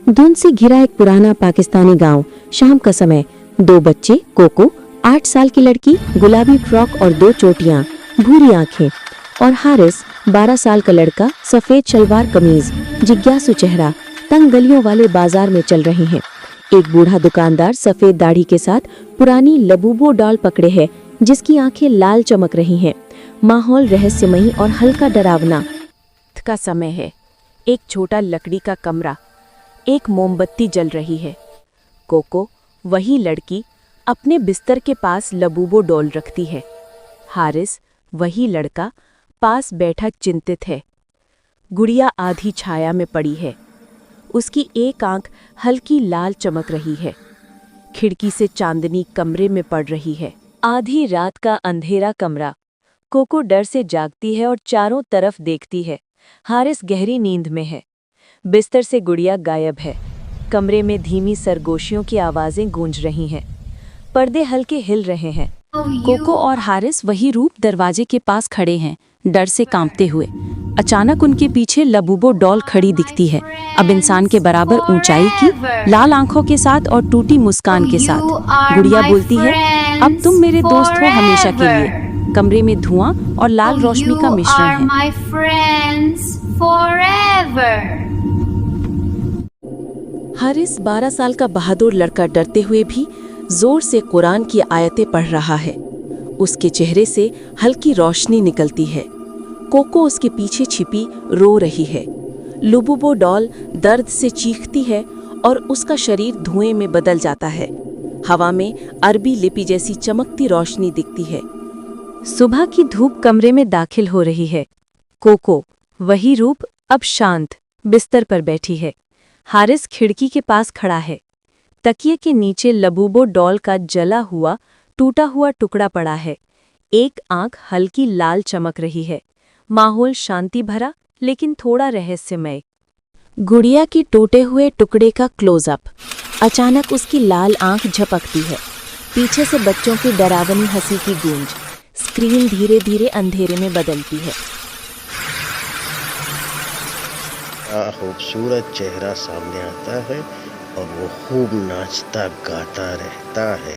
धुंध से घिरा एक पुराना पाकिस्तानी गांव। शाम का समय। दो बच्चे, कोको 8 साल की लड़की, गुलाबी फ्रॉक और 2 चोटियां, भूरी आंखें, और हारिस 12 साल का लड़का, सफेद शलवार कमीज, जिज्ञासु चेहरा, तंग गलियों वाले बाजार में चल रहे हैं। एक बूढ़ा दुकानदार सफेद दाढ़ी के साथ पुरानी लबूबो डॉल पकड़े है, जिसकी आंखें लाल चमक रही हैं। माहौल रहस्यमयी और हल्का डरावना का समय है। एक छोटा लकड़ी का कमरा, एक मोमबत्ती जल रही है। कोको, वही लड़की, अपने बिस्तर के पास लबूबो डॉल रखती है। हारिस, वही लड़का, पास बैठा चिंतित है। गुड़िया आधी छाया में पड़ी है। उसकी एक आंख हल्की लाल चमक रही है। खिड़की से चांदनी कमरे में पड़ रही है। आधी रात का अंधेरा कमरा। कोको डर से जागती है और चारों तरफ देखती है। हारिस गहरी नींद में है। बिस्तर से गुड़िया गायब है। कमरे में धीमी सरगोशियों की आवाजें गूंज रही हैं। पर्दे हल्के हिल रहे हैं। कोको और हारिस वही रूप दरवाजे के पास खड़े हैं, डर से कांपते हुए। अचानक उनके पीछे लबूबो डॉल खड़ी दिखती है, अब इंसान के बराबर ऊंचाई की, लाल आंखों के साथ और टूटी मुस्कान के साथ। गुड़िया बोलती है, अब तुम मेरे दोस्त हो हमेशा के लिए। कमरे में धुआं और लाल रोशनी का मिश्रण है। हारिस 12 साल का बहादुर लड़का डरते हुए भी जोर से कुरान की आयतें पढ़ रहा है। उसके चेहरे से हल्की रोशनी निकलती है। कोको उसके पीछे छिपी रो रही है। लबूबो डॉल दर्द से चीखती है और उसका शरीर धुएं में बदल जाता है। हवा में अरबी लिपि जैसी चमकती रोशनी दिखती है। सुबह की धूप कमरे में दाखिल हो रही है। कोको, वही रूप, अब शांत, बिस्तर पर बैठी है। हारिस खिड़की के पास खड़ा है। तकिए के नीचे लबूबो डॉल का जला हुआ, टूटा हुआ टुकड़ा पड़ा है। एक आंख हल्की लाल चमक रही है। माहौल शांति भरा लेकिन थोड़ा रहस्यमय। गुड़िया की टूटे हुए टुकड़े का क्लोजअप। अचानक उसकी लाल आंख झपकती है। पीछे से बच्चों की डरावनी हंसी की गूंज। स्क्रीन धीरे धीरे अंधेरे में बदलती है। खूबसूरत चेहरा सामने आता है और वो खूब नाचता गाता रहता है।